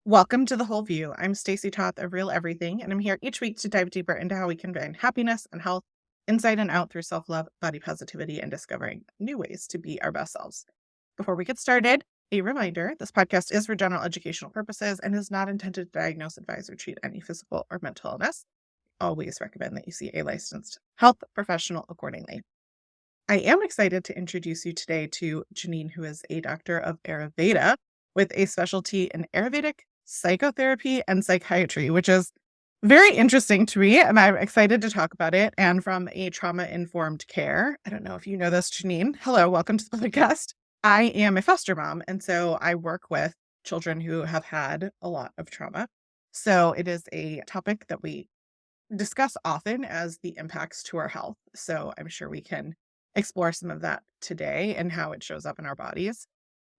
Welcome to The Whole View. I'm Stacy Toth of Real Everything, and I'm here each week to dive deeper into how we can find happiness and health inside and out through self-love, body positivity, and discovering new ways to be our best selves. Before we get started, a reminder, this podcast is for general educational purposes and is not intended to diagnose, advise, or treat any physical or mental illness. Always recommend that you see a licensed health professional accordingly. I am excited to introduce you today to Jeannine, who is a doctor of Ayurveda with a specialty in Ayurvedic psychotherapy and psychiatry, which is very interesting to me. And I'm excited to talk about it. And from a trauma-informed care, I don't know if you know this, Jeannine. Hello, welcome to the podcast. I am a foster mom, and so I work with children who have had a lot of trauma. So it is a topic that we discuss often as the impacts to our health. So I'm sure we can explore some of that today and how it shows up in our bodies.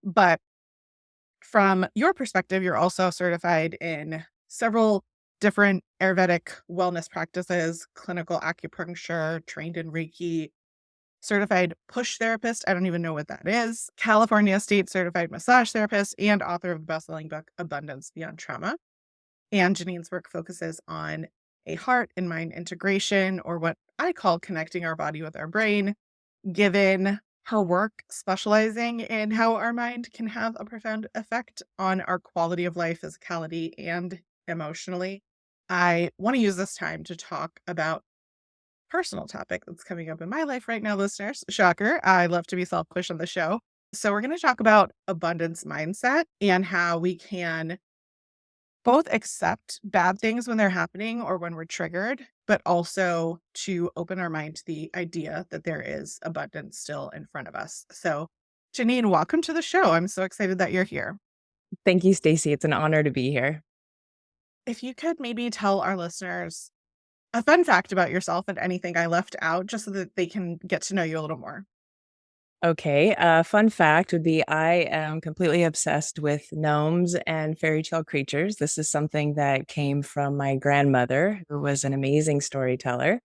But from your perspective, you're also certified in several different Ayurvedic wellness practices, clinical acupuncture, trained in Reiki, certified push therapist. I don't even know what that is. California State certified massage therapist and author of the best-selling book, Abundance Beyond Trauma. And Jeannine's work focuses on a heart and mind integration, or what I call connecting our body with our brain, given her work specializing in how our mind can have a profound effect on our quality of life, physicality, and emotionally. I want to use this time to talk about a personal topic that's coming up in my life right now, listeners. Shocker. I love to be self-push on the show. So we're going to talk about abundance mindset and how we can both accept bad things when they're happening or when we're triggered, but also to open our mind to the idea that there is abundance still in front of us. So, Jeannine, welcome to the show. I'm so excited that you're here. Thank you, Stacy. It's an honor to be here. If you could maybe tell our listeners a fun fact about yourself and anything I left out, just so that they can get to know you a little more. Okay, fun fact would be I am completely obsessed with gnomes and fairy tale creatures. This is something that came from my grandmother, who was an amazing storyteller.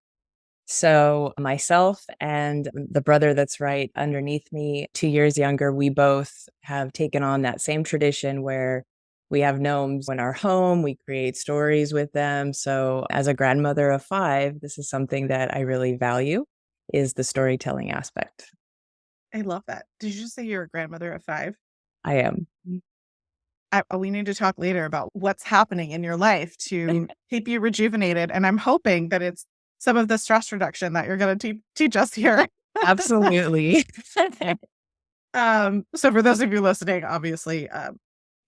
So myself and the brother that's right underneath me, 2 years younger, we both have taken on that same tradition where we have gnomes in our home, we create stories with them. So as a grandmother of 5, this is something that I really value, is the storytelling aspect. I love that. Did you just say you're a grandmother of 5? I am. We need to talk later about what's happening in your life to keep you rejuvenated. And I'm hoping that it's some of the stress reduction that you're going to teach us here. Absolutely. So for those of you listening, obviously,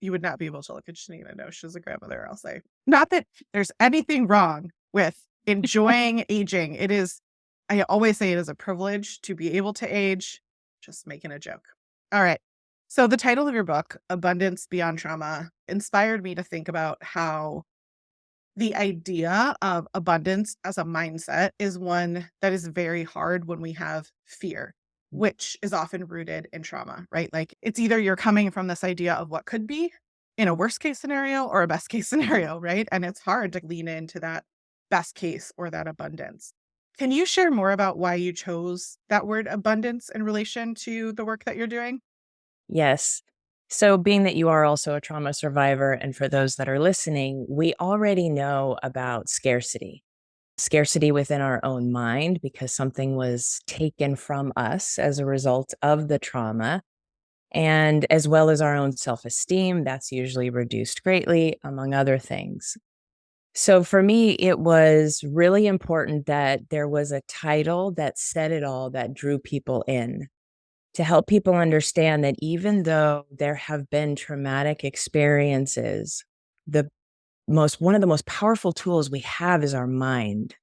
you would not be able to look at Jeannine and know she's a grandmother. I'll say, not that there's anything wrong with enjoying aging. It is, I always say it is a privilege to be able to age. Just making a joke. All right. So the title of your book, Abundance Beyond Trauma, inspired me to think about how the idea of abundance as a mindset is one that is very hard when we have fear, which is often rooted in trauma, right? Like it's either you're coming from this idea of what could be in a worst case scenario or a best case scenario, right? And it's hard to lean into that best case or that abundance. Can you share more about why you chose that word abundance in relation to the work that you're doing? Yes. So, being that you are also a trauma survivor, and for those that are listening, we already know about scarcity within our own mind because something was taken from us as a result of the trauma, and as well as our own self esteem, that's usually reduced greatly, among other things. So, for me, it was really important that there was a title that said it all, that drew people in, to help people understand that even though there have been traumatic experiences, the one of the most powerful tools we have is our mind.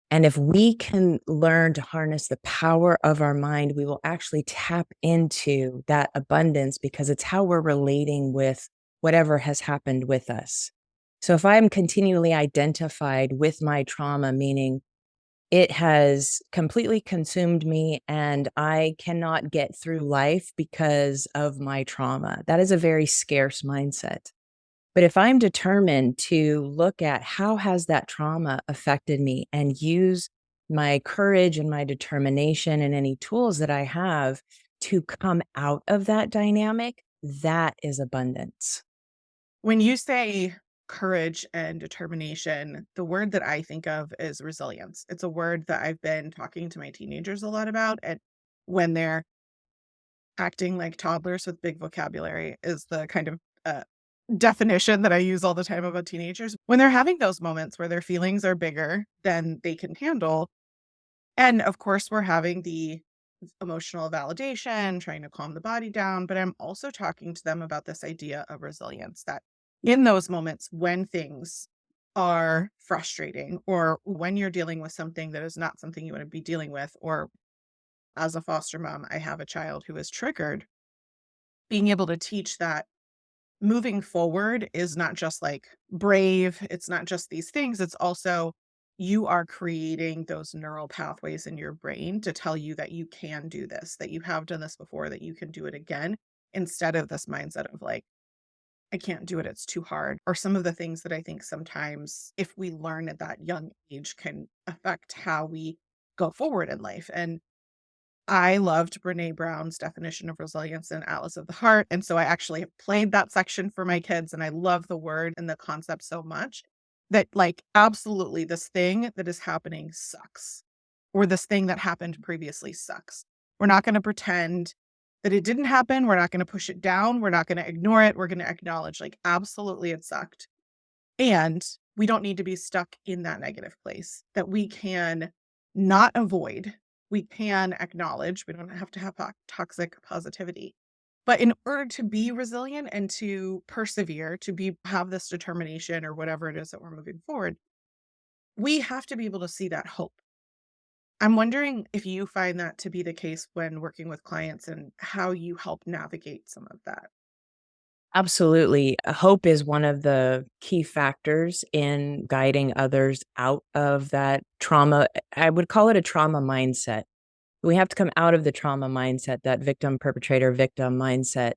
And if we can learn to harness the power of our mind, we will actually tap into that abundance because it's how we're relating with whatever has happened with us. So if I'm continually identified with my trauma, meaning it has completely consumed me and I cannot get through life because of my trauma. That is a very scarce mindset. But if I'm determined to look at how has that trauma affected me and use my courage and my determination and any tools that I have to come out of that dynamic, that is abundance. When you say courage and determination, the word that I think of is resilience. It's a word that I've been talking to my teenagers a lot about, and when they're acting like toddlers with big vocabulary is the kind of, definition that I use all the time about teenagers. When they're having those moments where their feelings are bigger than they can handle, and of course, we're having the emotional validation, trying to calm the body down, but I'm also talking to them about this idea of resilience, that in those moments when things are frustrating or when you're dealing with something that is not something you want to be dealing with, or as a foster mom, I have a child who is triggered, being able to teach that moving forward is not just like brave, it's not just these things, it's also you are creating those neural pathways in your brain to tell you that you can do this, that you have done this before, that you can do it again, instead of this mindset of like, I can't do it, it's too hard. Or some of the things that I think sometimes, if we learn at that young age, can affect how we go forward in life. And I loved Brené Brown's definition of resilience in Atlas of the Heart, and so I actually have played that section for my kids, and I love the word and the concept so much that, like, absolutely, this thing that is happening sucks, or this thing that happened previously sucks. We're not gonna pretend that it didn't happen, we're not gonna push it down, we're not gonna ignore it, we're gonna acknowledge, like, absolutely it sucked, and we don't need to be stuck in that negative place, that we can not avoid, we can acknowledge, we don't have to have toxic positivity. But in order to be resilient and to persevere, to be have this determination or whatever it is that we're moving forward, we have to be able to see that hope. I'm wondering if you find that to be the case when working with clients and how you help navigate some of that. Absolutely. Hope is one of the key factors in guiding others out of that trauma. I would call it a trauma mindset. We have to come out of the trauma mindset, that victim, perpetrator, victim mindset,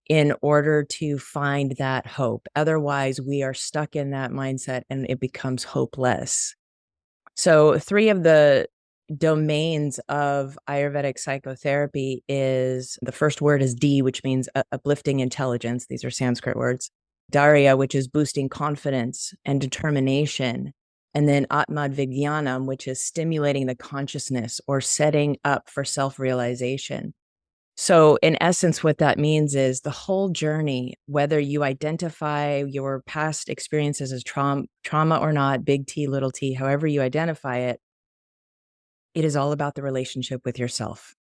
in order to find that hope. Otherwise, we are stuck in that mindset and it becomes hopeless. So, three of the domains of Ayurvedic psychotherapy is the first word is D, which means uplifting intelligence. These are Sanskrit words. Darya, which is boosting confidence and determination. And then Atmad Vijnanam, which is stimulating the consciousness or setting up for self realization. So, in essence, what that means is the whole journey, whether you identify your past experiences as trauma or not, big T, little t, however you identify it, it is all about the relationship with yourself.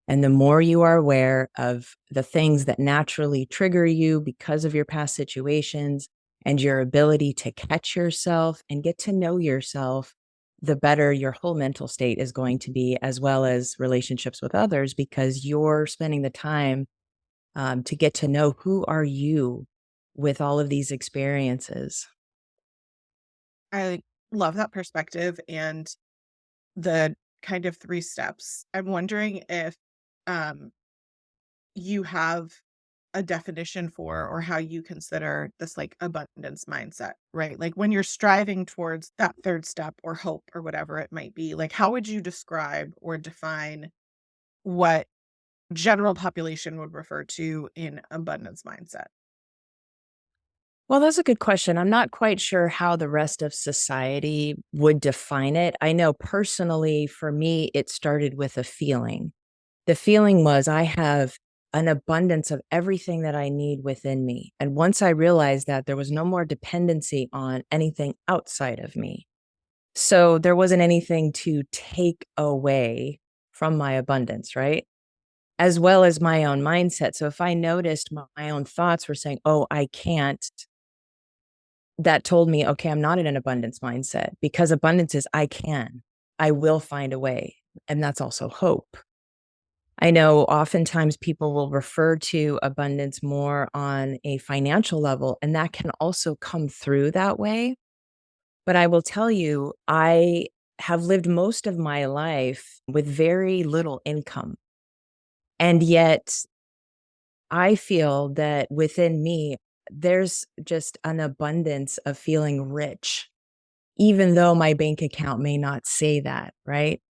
And the more you are aware of the things that naturally trigger you because of your past situations and your ability to catch yourself and get to know yourself, the better your whole mental state is going to be, as well as relationships with others, because you're spending the time to get to know who are you with all of these experiences. I love that perspective and the kind of 3 steps. I'm wondering if, um, you have a definition for or how you consider this, like, abundance mindset, right? Like, when you're striving towards that 3rd step or hope or whatever it might be, like, how would you describe or define what general population would refer to in abundance mindset? Well, that's a good question. I'm not quite sure how the rest of society would define it. I know personally, for me, it started with a feeling. The feeling was I have an abundance of everything that I need within me. And once I realized that, there was no more dependency on anything outside of me. So there wasn't anything to take away from my abundance, right? As well as my own mindset. So if I noticed my own thoughts were saying, oh, I can't, that told me, okay, I'm not in an abundance mindset, because abundance is I can, I will find a way. And that's also hope. I know oftentimes people will refer to abundance more on a financial level, and that can also come through that way. But I will tell you, I have lived most of my life with very little income. And yet I feel that within me, there's just an abundance of feeling rich, even though my bank account may not say that, right?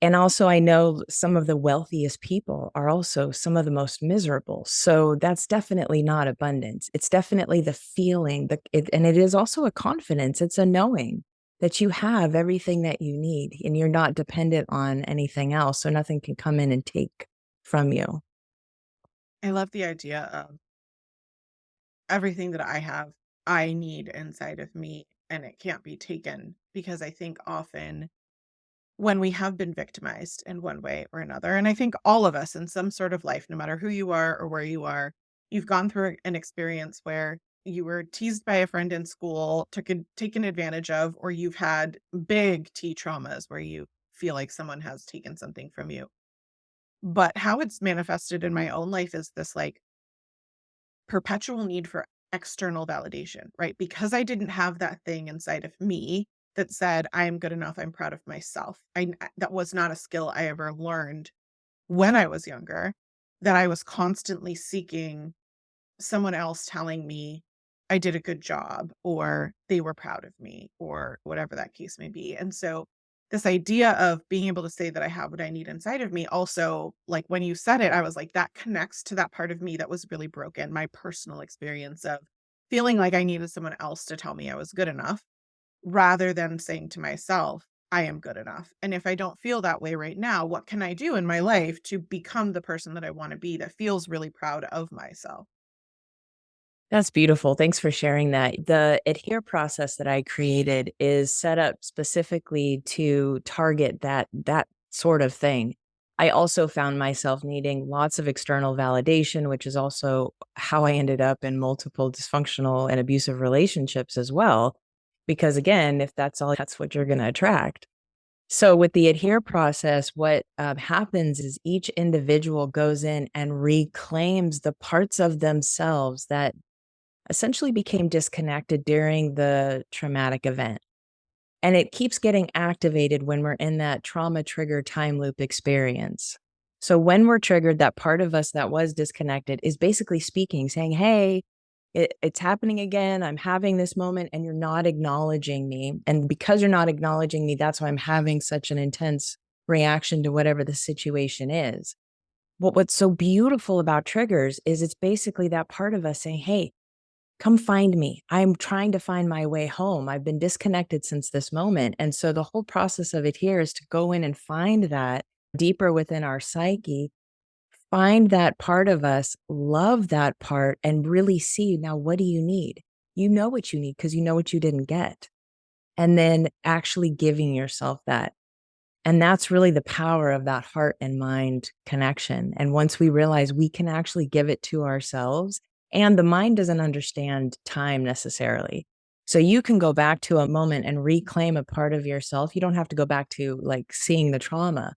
And also, I know some of the wealthiest people are also some of the most miserable. So that's definitely not abundance. It's definitely the feeling, and it is also a confidence. It's a knowing that you have everything that you need and you're not dependent on anything else. So nothing can come in and take from you. I love the idea of everything that I have, I need inside of me and it can't be taken because I think often when we have been victimized in one way or another, and I think all of us in some sort of life, no matter who you are or where you are, you've gone through an experience where you were teased by a friend in school, taken advantage of, or you've had big T traumas where you feel like someone has taken something from you. But how it's manifested in my own life is this like perpetual need for external validation, right? Because I didn't have that thing inside of me that said, I am good enough, I'm proud of myself. That was not a skill I ever learned when I was younger, that I was constantly seeking someone else telling me I did a good job or they were proud of me or whatever that case may be. And so this idea of being able to say that I have what I need inside of me also, like when you said it, I was like, that connects to that part of me that was really broken, my personal experience of feeling like I needed someone else to tell me I was good enough rather than saying to myself, I am good enough. And if I don't feel that way right now, what can I do in my life to become the person that I want to be that feels really proud of myself? That's beautiful. Thanks for sharing that. The adhere process that I created is set up specifically to target that sort of thing. I also found myself needing lots of external validation, which is also how I ended up in multiple dysfunctional and abusive relationships as well. Because again, if that's what you're going to attract. So with the adhere process, what happens is each individual goes in and reclaims the parts of themselves that essentially became disconnected during the traumatic event. And it keeps getting activated when we're in that trauma trigger time loop experience. So when we're triggered, that part of us that was disconnected is basically speaking, saying, hey, it's happening again. I'm having this moment and you're not acknowledging me. And because you're not acknowledging me, that's why I'm having such an intense reaction to whatever the situation is. What's so beautiful about triggers is it's basically that part of us saying, hey, come find me. I'm trying to find my way home. I've been disconnected since this moment. And so the whole process of it here is to go in and find that deeper within our psyche, find that part of us, love that part, and really see now what do you need? You know what you need because you know what you didn't get. And then actually giving yourself that. And that's really the power of that heart and mind connection. And once we realize we can actually give it to ourselves, and the mind doesn't understand time necessarily. So you can go back to a moment and reclaim a part of yourself. You don't have to go back to like seeing the trauma,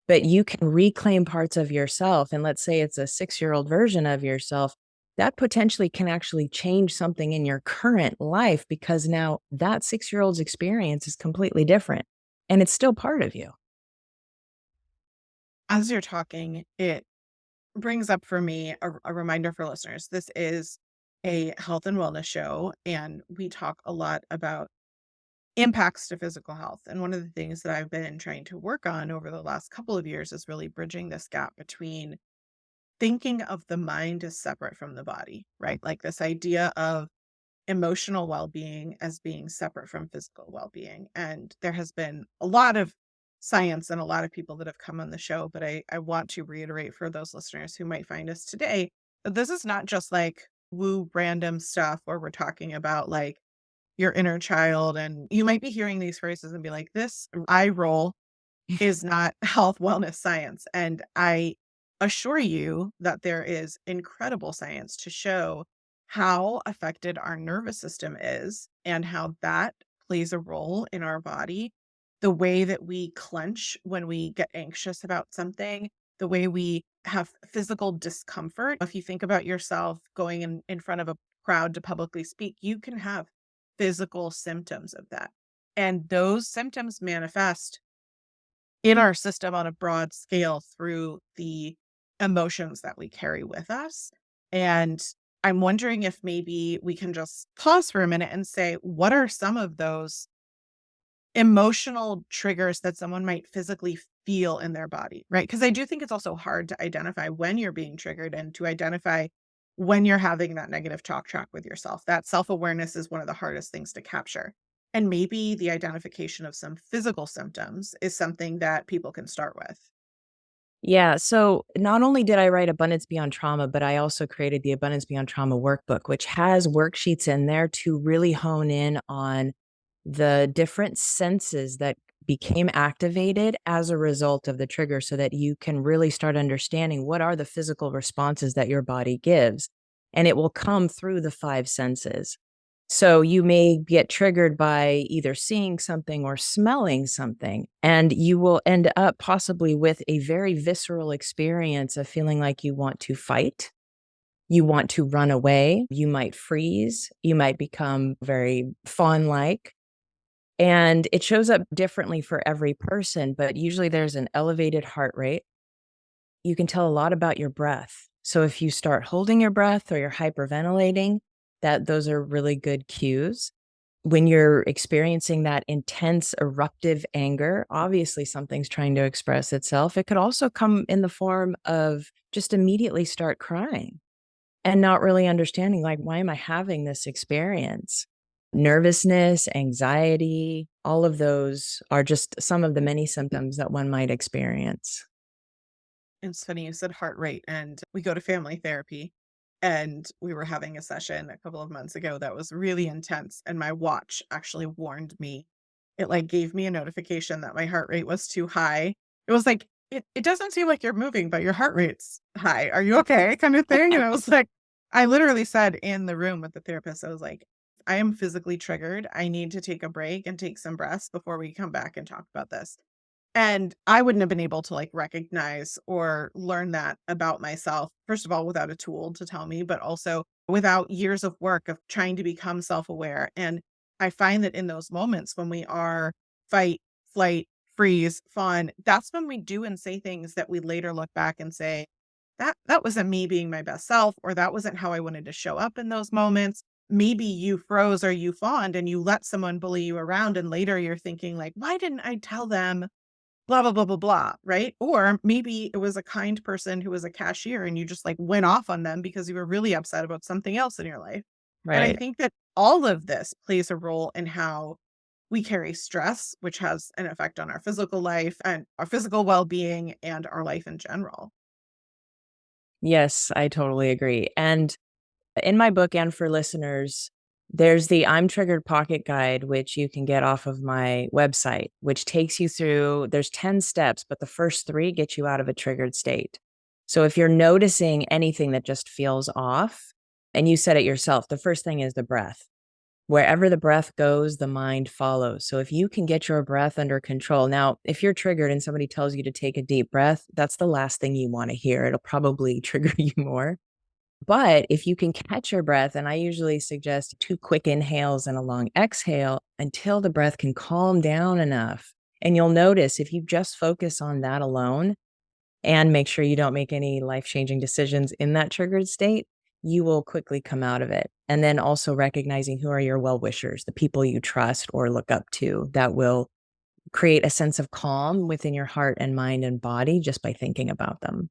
but you can reclaim parts of yourself. And let's say it's a 6-year-old version of yourself that potentially can actually change something in your current life because now that 6-year-old's experience is completely different and it's still part of you. As you're talking, it brings up for me a reminder for listeners. This is a health and wellness show, and we talk a lot about impacts to physical health. And one of the things that I've been trying to work on over the last couple of years is really bridging this gap between thinking of the mind as separate from the body, right? Like this idea of emotional well-being as being separate from physical well-being. And there has been a lot of science and a lot of people that have come on the show, but I want to reiterate for those listeners who might find us today that this is not just like woo random stuff where we're talking about like your inner child. And you might be hearing these phrases and be like, this eye roll is not health, wellness science. And I assure you that there is incredible science to show how affected our nervous system is and how that plays a role in our body. The way that we clench when we get anxious about something, the way we have physical discomfort. If you think about yourself going in front of a crowd to publicly speak, you can have physical symptoms of that. And those symptoms manifest in our system on a broad scale through the emotions that we carry with us. And I'm wondering if maybe we can just pause for a minute and say, what are some of those emotional triggers that someone might physically feel in their body, right? Because I do think it's also hard to identify when you're being triggered and to identify when you're having that negative talk track with yourself. That self-awareness is one of the hardest things to capture. And maybe the identification of some physical symptoms is something that people can start with. Yeah. So not only did I write Abundance Beyond Trauma, but I also created the Abundance Beyond Trauma workbook, which has worksheets in there to really hone in on the different senses that became activated as a result of the trigger so that you can really start understanding what are the physical responses that your body gives. And it will come through the five senses. So you may get triggered by either seeing something or smelling something, and you will end up possibly with a very visceral experience of feeling like you want to fight. You want to run away. You might freeze. You might become very fawn like. And it shows up differently for every person, but usually there's an elevated heart rate. You can tell a lot about your breath. So if you start holding your breath or you're hyperventilating, those are really good cues. When you're experiencing that intense eruptive anger, obviously something's trying to express itself. It could also come in the form of just immediately start crying and not really understanding, like, why am I having this experience? Nervousness, anxiety, all of those are just some of the many symptoms that one might experience. It's funny you said heart rate, and we go to family therapy, and we were having a session a couple of months ago that was really intense, and my watch actually warned me. It, like, gave me a notification that my heart rate was too high. It was like, "It doesn't seem like you're moving, but your heart rate's high. Are you okay?" kind of thing, and I was like I literally said in the room with the therapist, I was like, "I am physically triggered. I need to take a break and take some breaths before we come back and talk about this." And I wouldn't have been able to, like, recognize or learn that about myself, first of all, without a tool to tell me, but also without years of work of trying to become self-aware. And I find that in those moments when we are fight, flight, freeze, fawn, that's when we do and say things that we later look back and say, that wasn't me being my best self, or that wasn't how I wanted to show up in those moments. Maybe you froze or you fawned and you let someone bully you around, and later you're thinking like, why didn't I tell them blah, blah, blah, blah, blah, right? Or maybe it was a kind person who was a cashier and you just like went off on them because you were really upset about something else in your life. And I Right. think that all of this plays a role in how we carry stress, which has an effect on our physical life and our physical well being and our life in general. Yes, I totally agree. And in my book and for listeners, there's the I'm Triggered Pocket Guide, which you can get off of my website, which takes you through, there's 10 steps, but the first three get you out of a triggered state. So if you're noticing anything that just feels off, and you said it yourself, the first thing is the breath. Wherever the breath goes, the mind follows. So if you can get your breath under control. Now, if you're triggered and somebody tells you to take a deep breath, that's the last thing you want to hear. It'll probably trigger you more. But if you can catch your breath, and I usually suggest two quick inhales and a long exhale until the breath can calm down enough. And you'll notice if you just focus on that alone and make sure you don't make any life changing decisions in that triggered state, you will quickly come out of it. And then also recognizing who are your well wishers, the people you trust or look up to that will create a sense of calm within your heart and mind and body just by thinking about them.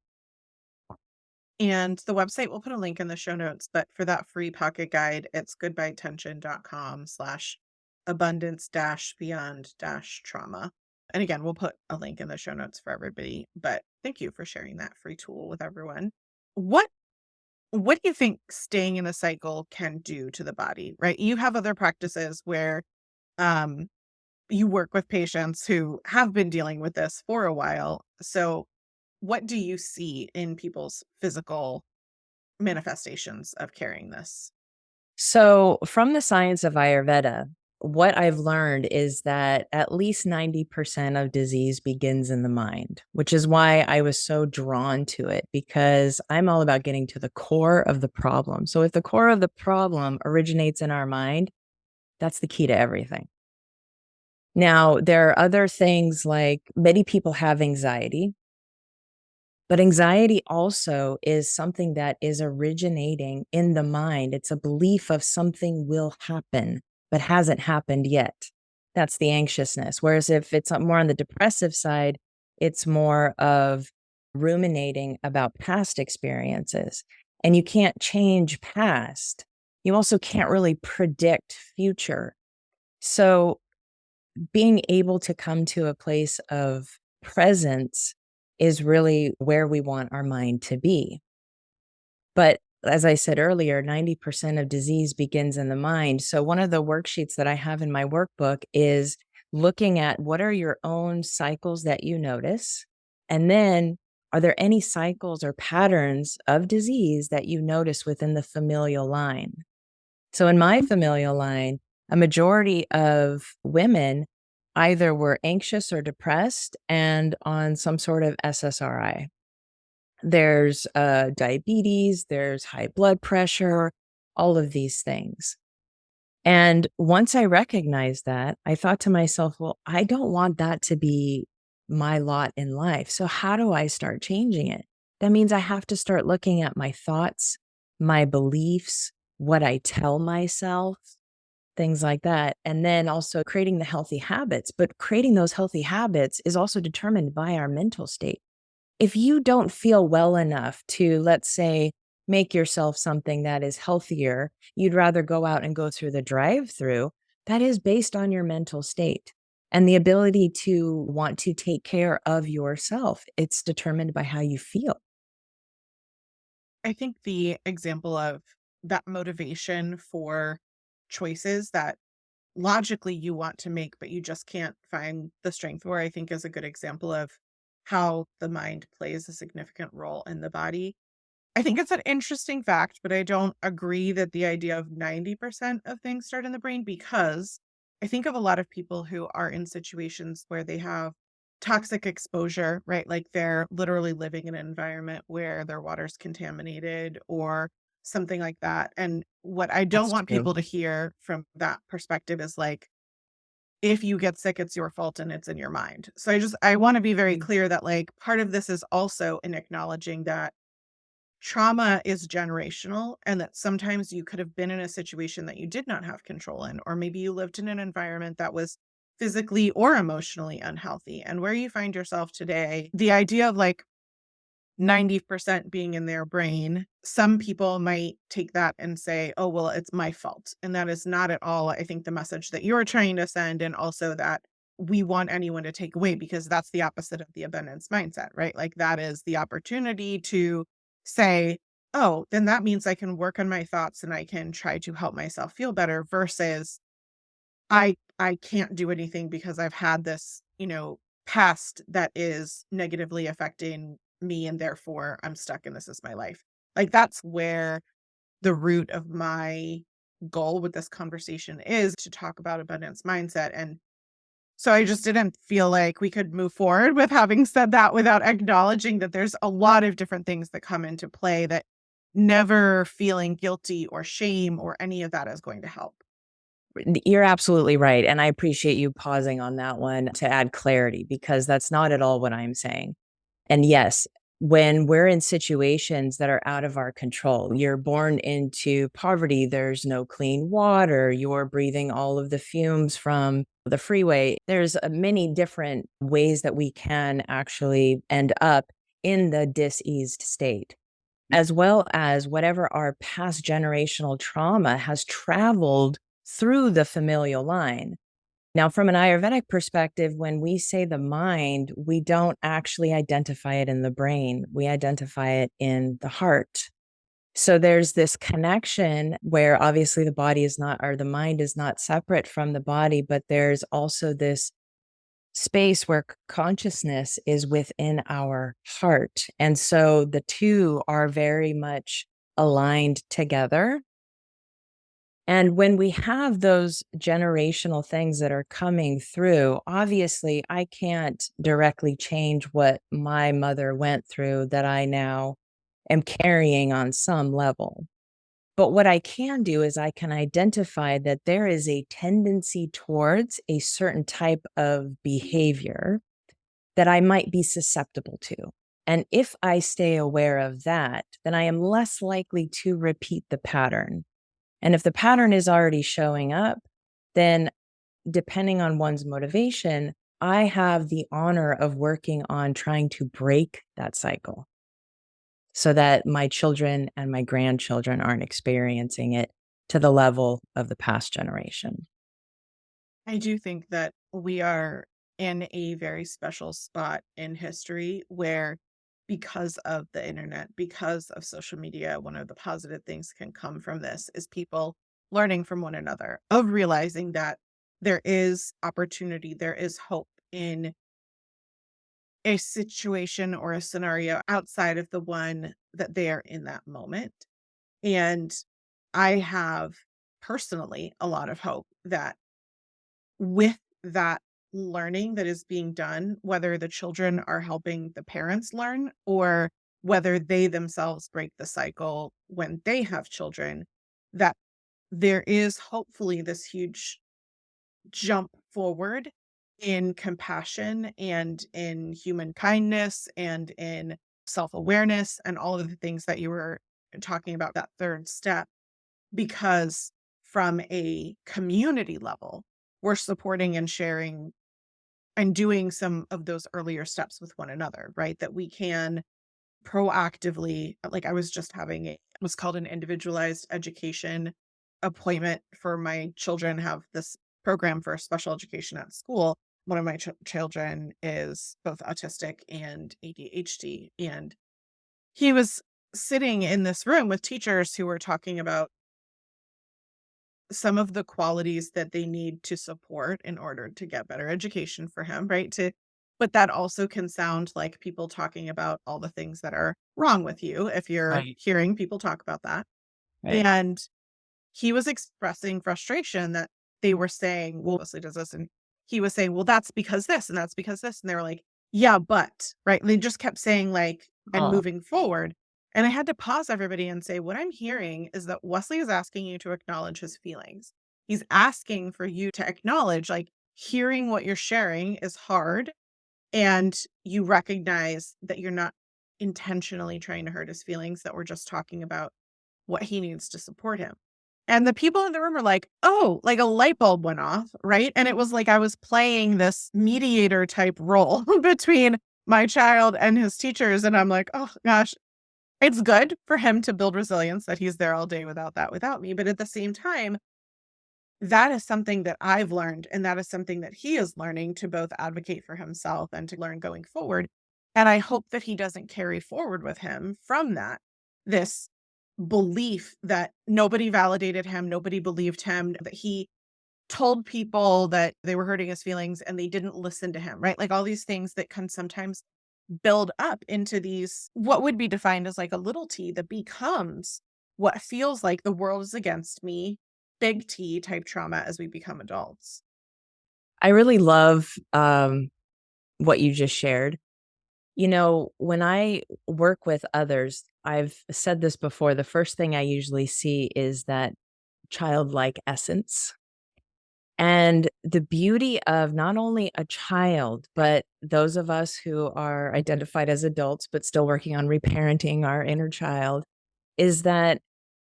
And the website, we'll put a link in the show notes, but for that free pocket guide, it's goodbyetension.com/abundance dash beyond dash trauma. And again, we'll put a link in the show notes for everybody, but thank you for sharing that free tool with everyone. What what do you think staying in a cycle can do to the body, right? You have other practices where um you work with patients who have been dealing with this for a while. So, what do you see in people's physical manifestations of carrying this? So, from the science of Ayurveda, what I've learned is that at least 90% of disease begins in the mind, which is why I was so drawn to it because I'm all about getting to the core of the problem. So, if the core of the problem originates in our mind, that's the key to everything. Now, there are other things like many people have anxiety, but anxiety also is something that is originating in the mind. It's a belief of something will happen, but hasn't happened yet. That's the anxiousness. Whereas if it's more on the depressive side, It's more of ruminating about past experiences. And you can't change past. You also can't really predict future. So being able to come to a place of presence is really where we want our mind to be. But as I said earlier, 90% of disease begins in the mind. So one of the worksheets that I have in my workbook is looking at what are your own cycles that you notice? And then are there any cycles or patterns of disease that you notice within the familial line? So in my familial line, a majority of women either were anxious or depressed and on some sort of SSRI. There's diabetes, there's high blood pressure, all of these things. And once I recognized that, I thought to myself, well, I don't want that to be my lot in life. So, how do I start changing it? That means I have to start looking at my thoughts, my beliefs, what I tell myself, things like that. And then also creating the healthy habits. But creating those healthy habits is also determined by our mental state. If you don't feel well enough to, let's say, make yourself something that is healthier, you'd rather go out and go through the drive-through, that is based on your mental state and the ability to want to take care of yourself. It's determined by how you feel. I think the example of that motivation for choices that logically you want to make, but you just can't find the strength for, I think is a good example of how the mind plays a significant role in the body. I think it's an interesting fact, but I don't agree that the idea of 90% of things start in the brain, because I think of a lot of people who are in situations where they have toxic exposure, right? Like they're literally living in an environment where their water's contaminated or something like that. And what I don't That's want true. people to hear from that perspective is like, if you get sick, it's your fault and it's in your mind. So I want to be very Mm. clear that like part of this is also in acknowledging that trauma is generational and that sometimes you could have been in a situation that you did not have control in, or maybe you lived in an environment that was physically or emotionally unhealthy. And where you find yourself today, the idea of like 90% being in their brain, some people might take that and say, oh, well, it's my fault. And that is not at all, I think, the message that you're trying to send. And also that we want anyone to take away, because that's the opposite of the abundance mindset, right? Like that is the opportunity to say, oh, then that means I can work on my thoughts and I can try to help myself feel better versus I can't do anything because I've had this, past that is negatively affecting me and therefore I'm stuck and this is my life. Like that's where the root of my goal with this conversation is, to talk about abundance mindset. And so I just didn't feel like we could move forward with having said that without acknowledging that there's a lot of different things that come into play, that never feeling guilty or shame or any of that is going to help. You're absolutely right. And I appreciate you pausing on that one to add clarity because that's not at all what I'm saying. And yes, when we're in situations that are out of our control, you're born into poverty, there's no clean water, you're breathing all of the fumes from the freeway. There's many different ways that we can actually end up in the diseased state, as well as whatever our past generational trauma has traveled through the familial line. Now, from an Ayurvedic perspective, when we say the mind, we don't actually identify it in the brain, we identify it in the heart. So there's this connection where obviously the body is not, or the mind is not separate from the body, but there's also this space where consciousness is within our heart. And so the two are very much aligned together. And when we have those generational things that are coming through, obviously, I can't directly change what my mother went through that I now am carrying on some level. But what I can do is I can identify that there is a tendency towards a certain type of behavior that I might be susceptible to. And if I stay aware of that, then I am less likely to repeat the pattern. And if the pattern is already showing up, then depending on one's motivation, I have the honor of working on trying to break that cycle so that my children and my grandchildren aren't experiencing it to the level of the past generation. I do think that we are in a very special spot in history where, because of the internet, because of social media, one of the positive things can come from this is people learning from one another, of realizing that there is opportunity, there is hope in a situation or a scenario outside of the one that they are in that moment. And I have personally a lot of hope that with that learning that is being done, whether the children are helping the parents learn or whether they themselves break the cycle when they have children, that there is hopefully this huge jump forward in compassion and in human kindness and in self awareness and all of the things that you were talking about, that third step, because from a community level, we're supporting and sharing and doing some of those earlier steps with one another, right? That we can proactively, like I was just having it was called an individualized education appointment for my children, have this program for special education at school. One of my children is both autistic and ADHD, and he was sitting in this room with teachers who were talking about some of the qualities that they need to support in order to get better education for him, right? To but that also can sound like people talking about all the things that are wrong with you if you're Right. hearing people talk about that. Right. And he was expressing frustration that they were saying, well, Wesley does this. And he was saying, well, that's because this and that's because this. And they were like, yeah, but, right. They just kept saying, like, and Oh, moving forward. And I had to pause everybody and say, what I'm hearing is that Wesley is asking you to acknowledge his feelings. He's asking for you to acknowledge, like, hearing what you're sharing is hard. And you recognize that you're not intentionally trying to hurt his feelings, that we're just talking about what he needs to support him. And the people in the room are like, "Oh," like a light bulb went off, right? And it was like I was playing this mediator type role between my child and his teachers, and I'm like, "Oh gosh, it's good for him to build resilience that he's there all day without that without me." But at the same time, that is something that I've learned, and that is something that he is learning to both advocate for himself and to learn going forward. And I hope that he doesn't carry forward with him from that this belief that nobody validated him, nobody believed him, that he told people that they were hurting his feelings and they didn't listen to him, right? Like all these things that can sometimes build up into these, what would be defined as like a little t that becomes what feels like the world is against me, big T type trauma as we become adults. I really love what you just shared. You know, when I work with others, I've said this before. The first thing I usually see is that childlike essence. And the beauty of not only a child, but those of us who are identified as adults, but still working on reparenting our inner child, is that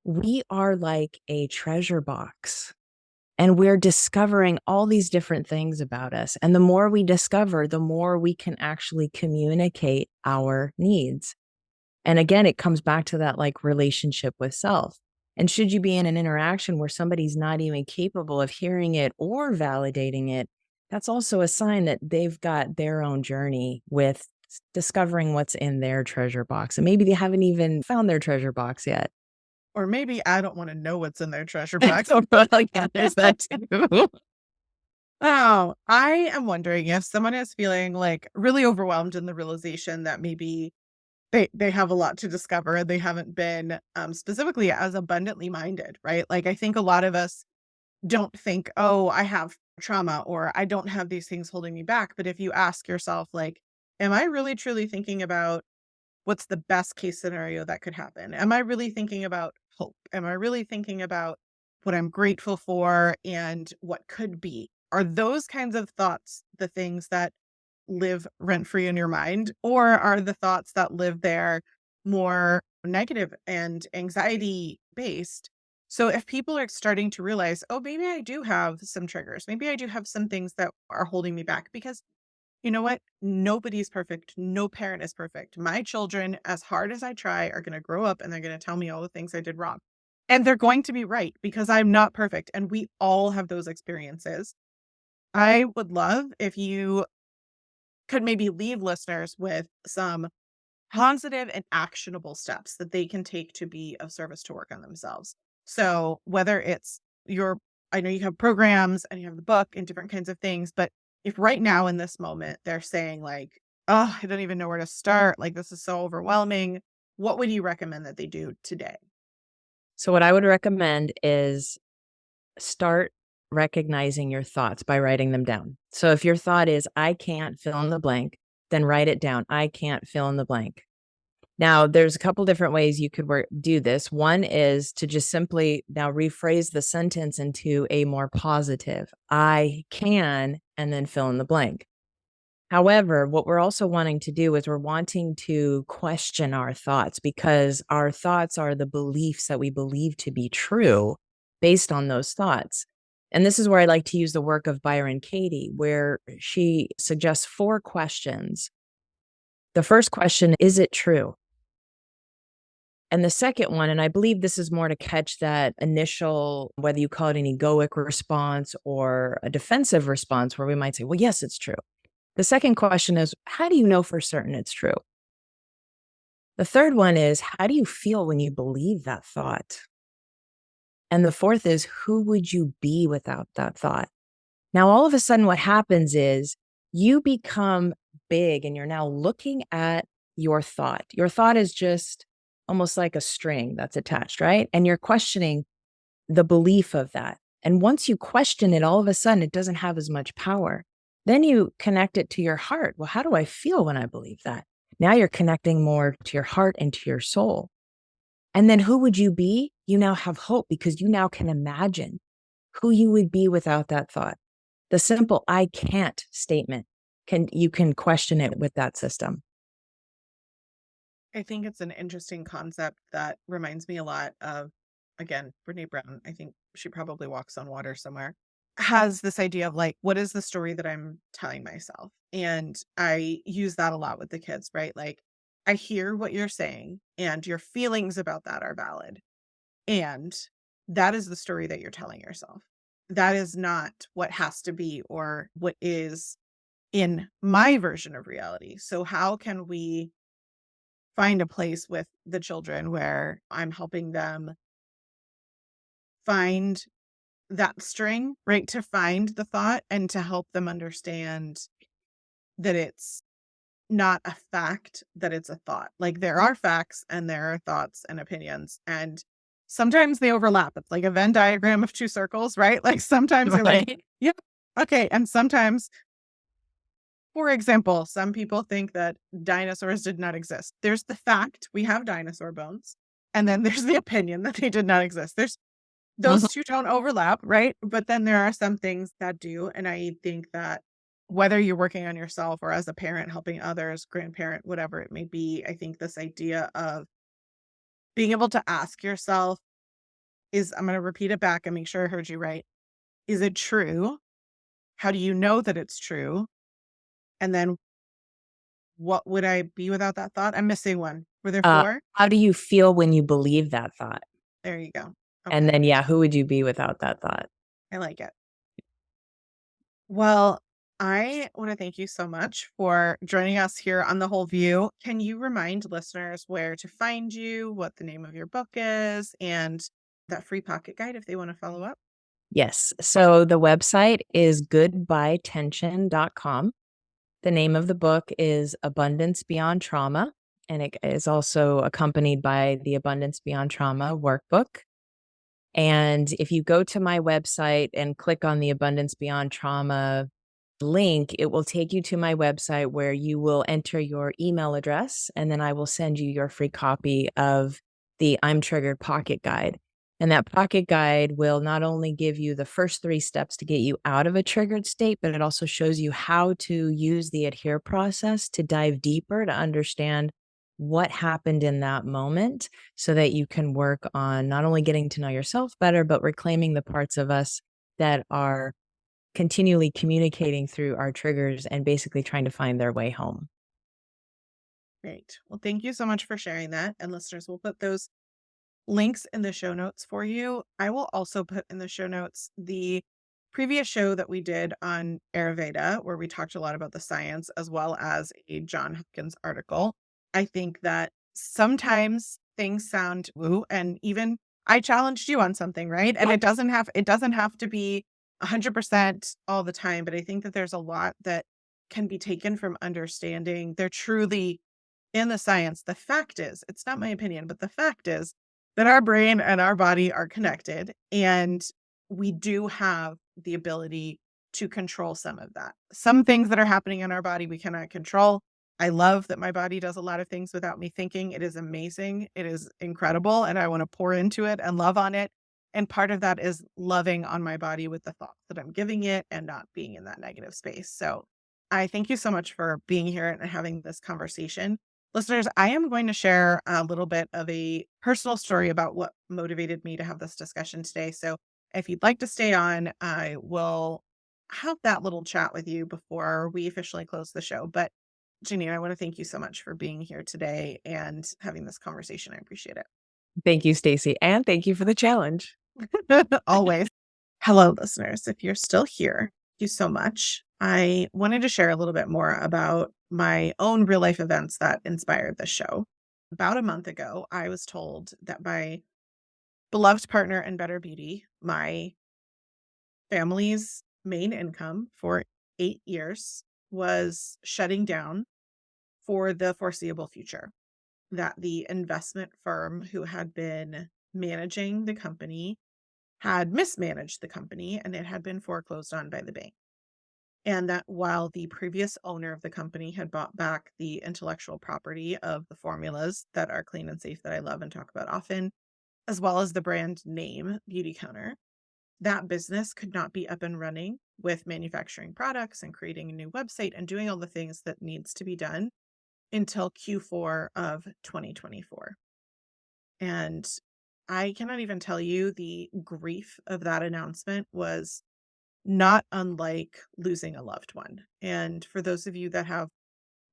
we are like a treasure box and we're discovering all these different things about us. And the more we discover, the more we can actually communicate our needs. And again, it comes back to that like relationship with self. And should you be in an interaction where somebody's not even capable of hearing it or validating it, that's also a sign that they've got their own journey with discovering what's in their treasure box. And maybe they haven't even found their treasure box yet. Or maybe I don't want to know what's in their treasure box. So, but like, yeah, there's that too. Oh, I am wondering if someone is feeling like really overwhelmed in the realization that maybe they have a lot to discover and they haven't been specifically as abundantly minded, right? Like I think a lot of us don't think, "Oh, I have trauma," or "I don't have these things holding me back." But if you ask yourself, like, "Am I really truly thinking about what's the best case scenario that could happen? Am I really thinking about hope? Am I really thinking about what I'm grateful for and what could be?" Are those kinds of thoughts the things that live rent free in your mind? Or are the thoughts that live there more negative and anxiety based? So if people are starting to realize, oh, maybe I do have some triggers, maybe I do have some things that are holding me back, because You know what? Nobody's perfect. No parent is perfect. My children, as hard as I try, are going to grow up and they're going to tell me all the things I did wrong. And they're going to be right because I'm not perfect. And we all have those experiences. I would love if you could maybe leave listeners with some positive and actionable steps that they can take to be of service to work on themselves. So whether it's your, I know you have programs and you have the book and different kinds of things, but if right now in this moment they're saying like, oh, I don't even know where to start, like this is so overwhelming, what would you recommend that they do today? So, what I would recommend is start recognizing your thoughts by writing them down. So, if your thought is, I can't fill in the blank, then write it down. I can't fill in the blank. Now, there's a couple different ways you could do this. One is to just simply now rephrase the sentence into a more positive, I can, and then fill in the blank. However, what we're also wanting to do is we're wanting to question our thoughts because our thoughts are the beliefs that we believe to be true based on those thoughts. And this is where I like to use the work of Byron Katie, where she suggests 4 questions. The first question, is it true? And the second one, and I believe this is more to catch that initial, whether you call it an egoic response or a defensive response, where we might say, well, yes, it's true. The second question is, how do you know for certain it's true? The third one is, how do you feel when you believe that thought? And the fourth is, who would you be without that thought? Now, all of a sudden, what happens is you become big and you're now looking at your thought. Your thought is just almost like a string that's attached, right? And you're questioning the belief of that. And once you question it, all of a sudden, it doesn't have as much power. Then you connect it to your heart. Well, how do I feel when I believe that? Now you're connecting more to your heart and to your soul. And then who would you be? You now have hope because you now can imagine who you would be without that thought. The simple I can't statement you can question it with that system. I think it's an interesting concept that reminds me a lot of, again, Brene Brown. I think she probably walks on water somewhere. Has this idea of like, what is the story that I'm telling myself? And I use that a lot with the kids, right? Like, I hear what you're saying, and your feelings about that are valid. And that is the story that you're telling yourself. That is not what has to be or what is in my version of reality. So, how can we find a place with the children where I'm helping them find that string, right? To find the thought and to help them understand that it's not a fact, that it's a thought. Like there are facts and there are thoughts and opinions. And sometimes they overlap. It's like a Venn diagram of two circles, right? Like sometimes they're like, Right. yeah, okay. And sometimes, for example, some people think that dinosaurs did not exist. There's the fact we have dinosaur bones. And then there's the opinion that they did not exist. There's those 2 don't overlap, right? But then there are some things that do, and I think that whether you're working on yourself or as a parent helping others, grandparent, whatever it may be, I think this idea of being able to ask yourself is I'm gonna repeat it back and make sure I heard you right. Is it true? How do you know that it's true? And then what would I be without that thought? I'm missing one. Were there 4? How do you feel when you believe that thought? There you go. And Okay, then, yeah, who would you be without that thought? I like it. Well, I want to thank you so much for joining us here on The Whole View. Can you remind listeners where to find you, what the name of your book is, and that free pocket guide if they want to follow up? Yes. So the website is goodbyetension.com. The name of the book is Abundance Beyond Trauma, and it is also accompanied by the Abundance Beyond Trauma workbook. And if you go to my website and click on the Abundance Beyond Trauma link, it will take you to my website where you will enter your email address, and then I will send you your free copy of the I'm Triggered Pocket Guide. And that pocket guide will not only give you the first 3 steps to get you out of a triggered state, but it also shows you how to use the adhere process to dive deeper to understand what happened in that moment so that you can work on not only getting to know yourself better, but reclaiming the parts of us that are continually communicating through our triggers and basically trying to find their way home. Great. Well, thank you so much for sharing that. And listeners, we'll put those links in the show notes for you. I will also put in the show notes the previous show that we did on Ayurveda, where we talked a lot about the science, as well as a John Hopkins article. I think that sometimes things sound woo, and even I challenged you on something, right? And it doesn't have to be 100% all the time, but I think that there's a lot that can be taken from understanding they're truly in the science. The fact is, it's not my opinion, but the fact is that our brain and our body are connected, and we do have the ability to control some of that. Some things that are happening in our body we cannot control. I love that my body does a lot of things without me thinking. It is amazing. It is incredible. And I want to pour into it and love on it. And part of that is loving on my body with the thoughts that I'm giving it and not being in that negative space. So I thank you so much for being here and having this conversation. Listeners, I am going to share a little bit of a personal story about what motivated me to have this discussion today. So, if you'd like to stay on, I will have that little chat with you before we officially close the show. But, Jeannine, I want to thank you so much for being here today and having this conversation. I appreciate Thank you, Stacy, and thank you for the challenge. it. Always. Hello, listeners. If you're still here, thank you so much. I wanted to share a little bit more about my own real life events that inspired this show. About a month ago, I was told that my beloved partner in Better Beauty, my family's main income for 8 years, was shutting down for the foreseeable future. That the investment firm who had been managing the company had mismanaged the company and it had been foreclosed on by the bank. And that while the previous owner of the company had bought back the intellectual property of the formulas that are clean and safe that I love and talk about often, as well as the brand name Beauty Counter, that business could not be up and running with manufacturing products and creating a new website and doing all the things that needs to be done until Q4 of 2024. And I cannot even tell you the grief of that announcement was not unlike losing a loved one. And for those of you that have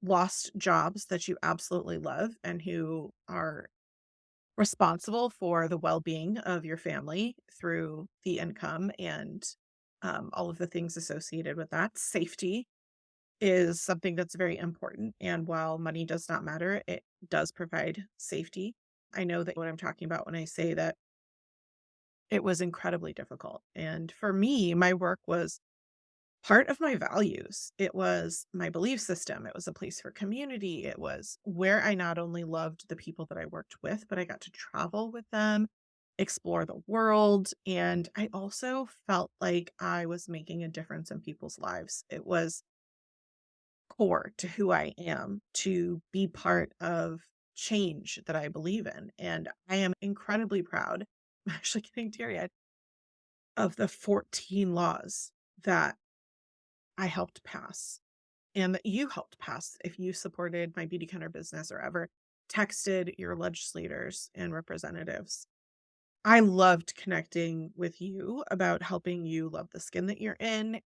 lost jobs that you absolutely love and who are responsible for the well-being of your family through the income and all of the things associated with that, safety is something that's very important. And while money does not matter, it does provide safety. I know that what I'm talking about when I say that it was incredibly difficult. And for me, my work was part of my values. It was my belief system. It was a place for community. It was where I not only loved the people that I worked with, but I got to travel with them, explore the world. And I also felt like I was making a difference in people's lives. It was core to who I am to be part of change that I believe in. And I am incredibly proud. I'm actually getting teary eyed of the 14 laws that I helped pass and that you helped pass if you supported my beauty counter business or ever texted your legislators and representatives. I loved connecting with you about helping you love the skin that you're in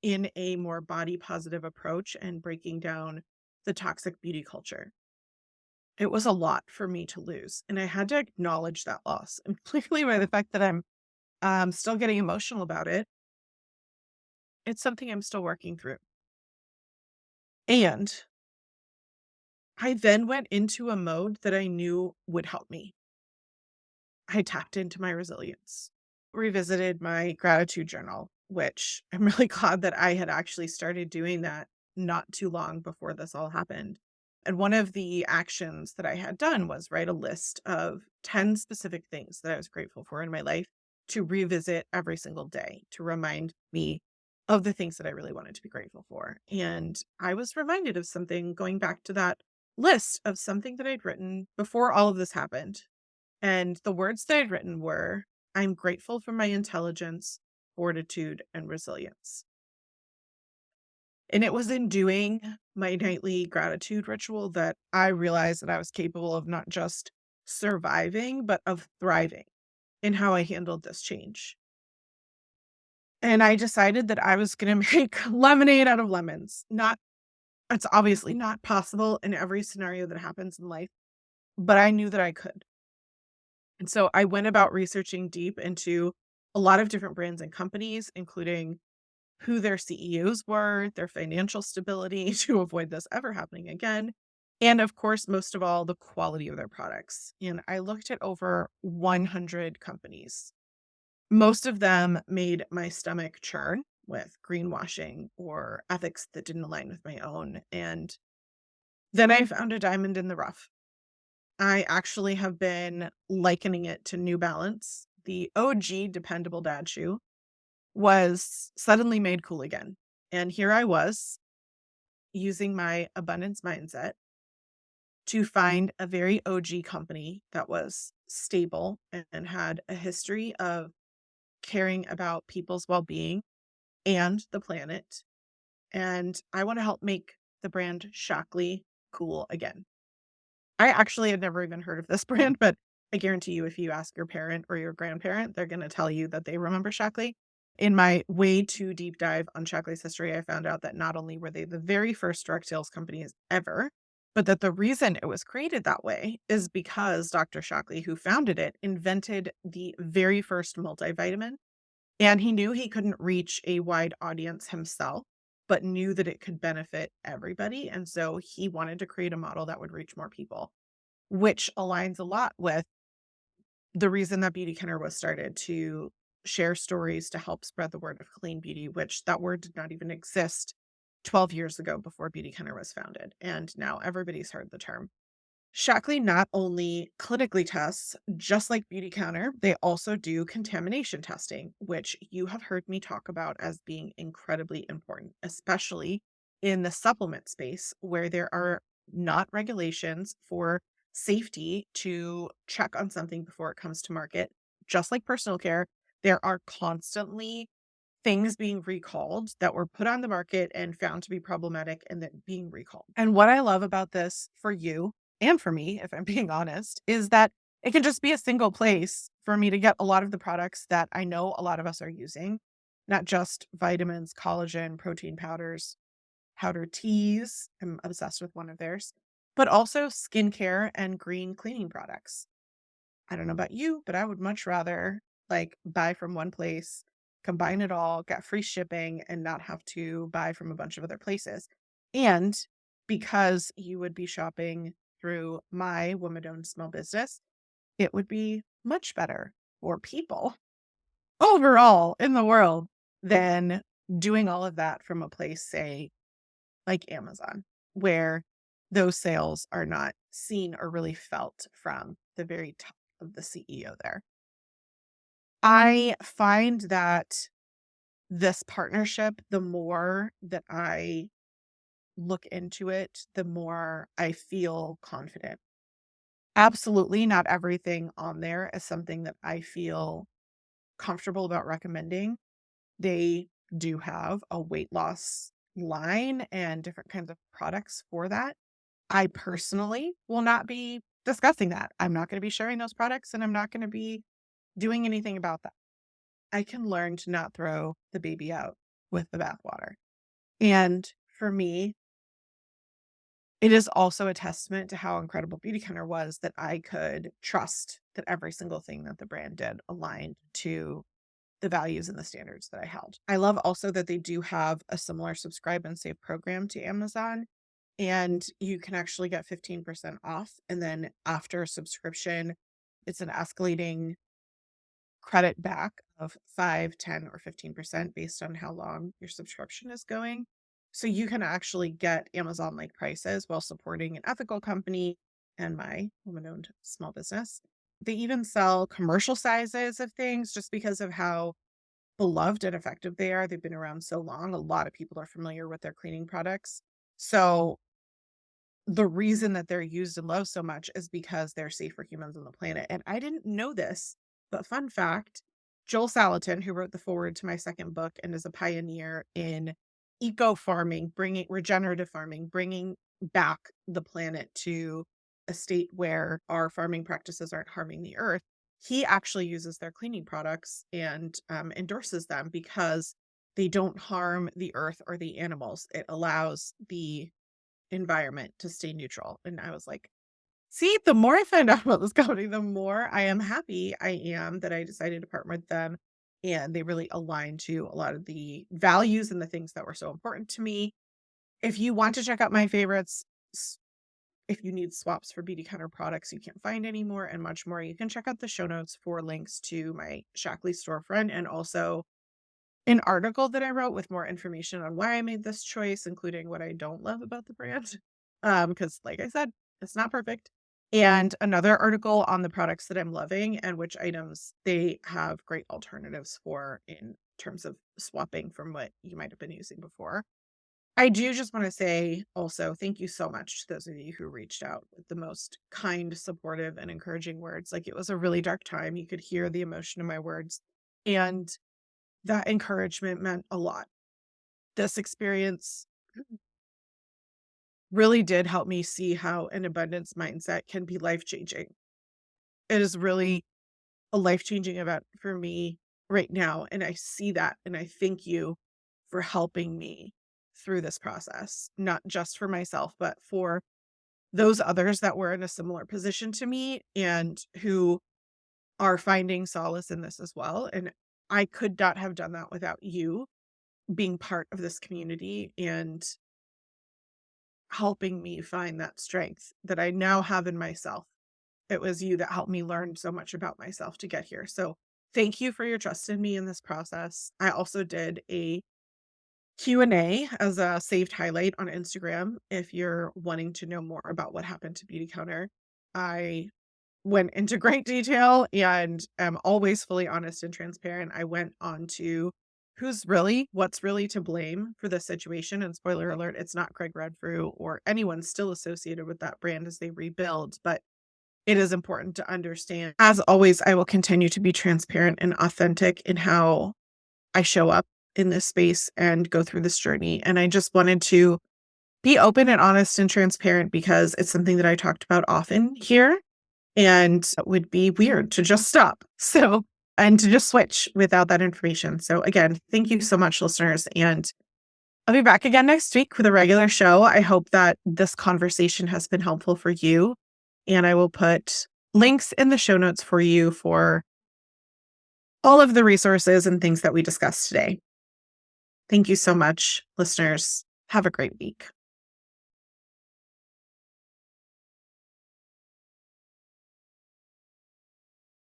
a more body positive approach and breaking down the toxic beauty culture. It was a lot for me to lose, and I had to acknowledge that loss. And clearly, by the fact that I'm still getting emotional about it, it's something I'm still working through. And I then went into a mode that I knew would help me. I tapped into my resilience, revisited my gratitude journal, which I'm really glad that I had actually started doing that not too long before this all happened. And one of the actions that I had done was write a list of 10 specific things that I was grateful for in my life to revisit every single day to remind me of the things that I really wanted to be grateful for. And I was reminded of something going back to that list of something that I'd written before all of this happened. And the words that I'd written were, I'm grateful for my intelligence, fortitude, and resilience. And it was in doing my nightly gratitude ritual that I realized that I was capable of not just surviving, but of thriving in how I handled this change. And I decided that I was going to make lemonade out of lemons. Not, it's obviously not possible in every scenario that happens in life, but I knew that I could. And so I went about researching deep into a lot of different brands and companies, including who their CEOs were, their financial stability to avoid this ever happening again. And of course, most of all, the quality of their products. And I looked at over 100 companies. Most of them made my stomach churn with greenwashing or ethics that didn't align with my own. And then I found a diamond in the rough. I actually have been likening it to New Balance. The OG dependable dad shoe was suddenly made cool again. And here I was using my abundance mindset to find a very OG company that was stable and had a history of caring about people's well being and the planet. And I want to help make the brand Shockley cool again. I actually had never even heard of this brand, but I guarantee you, if you ask your parent or your grandparent, they're going to tell you that they remember Shockley. In my way too deep dive on Shockley's history, I found out that not only were they the very first direct sales companies ever, but that the reason it was created that way is because Dr. Shockley, who founded it, invented the very first multivitamin. And he knew he couldn't reach a wide audience himself, but knew that it could benefit everybody. And so he wanted to create a model that would reach more people, which aligns a lot with the reason that Beauty Kenner was started, to share stories to help spread the word of clean beauty, which that word did not even exist 12 years ago before Beauty Kenner was founded. And now everybody's heard the term. Shockley not only clinically tests, just like Beauty Counter, they also do contamination testing, which you have heard me talk about as being incredibly important, especially in the supplement space where there are not regulations for safety to check on something before it comes to market. Just like personal care, there are constantly things being recalled that were put on the market and found to be problematic and then being recalled. And what I love about this for you and for me, if I'm being honest, is that it can just be a single place for me to get a lot of the products that I know a lot of us are using, not just vitamins, collagen, protein powders, powder teas. I'm obsessed with one of theirs, but also skincare and green cleaning products. I don't know about you, but I would much rather like buy from one place, combine it all, get free shipping, and not have to buy from a bunch of other places. And because you would be shopping through my woman owned small business, it would be much better for people overall in the world than doing all of that from a place, say, like Amazon, where those sales are not seen or really felt from the very top of the CEO there. I find that this partnership, the more that I look into it, the more I feel confident. Absolutely, not everything on there is something that I feel comfortable about recommending. They do have a weight loss line and different kinds of products for that. I personally will not be discussing that. I'm not going to be sharing those products and I'm not going to be doing anything about that. I can learn to not throw the baby out with the bathwater. And for me, it is also a testament to how incredible Beauty Counter was that I could trust that every single thing that the brand did aligned to the values and the standards that I held. I love also that they do have a similar subscribe and save program to Amazon, and you can actually get 15% off. And then after a subscription, it's an escalating credit back of 5, 10, or 15% based on how long your subscription is going. So you can actually get Amazon like prices while supporting an ethical company and my woman owned small business. They even sell commercial sizes of things just because of how beloved and effective they are. They've been around so long. A lot of people are familiar with their cleaning products. So the reason that they're used and loved so much is because they're safe for humans on the planet. And I didn't know this, but fun fact, Joel Salatin, who wrote the foreword to my second book and is a pioneer in eco farming, bringing regenerative farming, bringing back the planet to a state where our farming practices aren't harming the earth. he actually uses their cleaning products and endorses them because they don't harm the earth or the animals. It allows the environment to stay neutral. And I was like, see, the more I find out about this company, the more I am happy I am that I decided to partner with them. And they really align to a lot of the values and the things that were so important to me. If you want to check out my favorites, if you need swaps for beauty counter products you can't find anymore and much more, you can check out the show notes for links to my Shackley storefront and also an article that I wrote with more information on why I made this choice, including what I don't love about the brand. Because like I said, it's not perfect. And another article on the products that I'm loving and which items they have great alternatives for in terms of swapping from what you might have been using before. I do just want to say also thank you so much to those of you who reached out with the most kind, supportive, and encouraging words. Like it was a really dark time. You could hear the emotion in my words. And that encouragement meant a lot. This experience really did help me see how an abundance mindset can be life changing. It is really a life changing event for me right now. And I see that. And I thank you for helping me through this process, not just for myself, but for those others that were in a similar position to me and who are finding solace in this as well. And I could not have done that without you being part of this community and helping me find that strength that I now have in myself. It was you that helped me learn so much about myself to get here. So thank you for your trust in me in this process. I also did a Q&A as a saved highlight on Instagram if you're wanting to know more about what happened to Beauty Counter. I went into great detail and am always fully honest and transparent. I went on to what's really to blame for this situation. And spoiler alert, it's not Craig Redfrew or anyone still associated with that brand as they rebuild, but it is important to understand. As always, I will continue to be transparent and authentic in how I show up in this space and go through this journey. And I just wanted to be open and honest and transparent because it's something that I talked about often here and it would be weird to just stop. So, and to just switch without that information. So again, thank you so much, listeners. And I'll be back again next week with a regular show. I hope that this conversation has been helpful for you. And I will put links in the show notes for you for all of the resources and things that we discussed today. Thank you so much, listeners. Have a great week.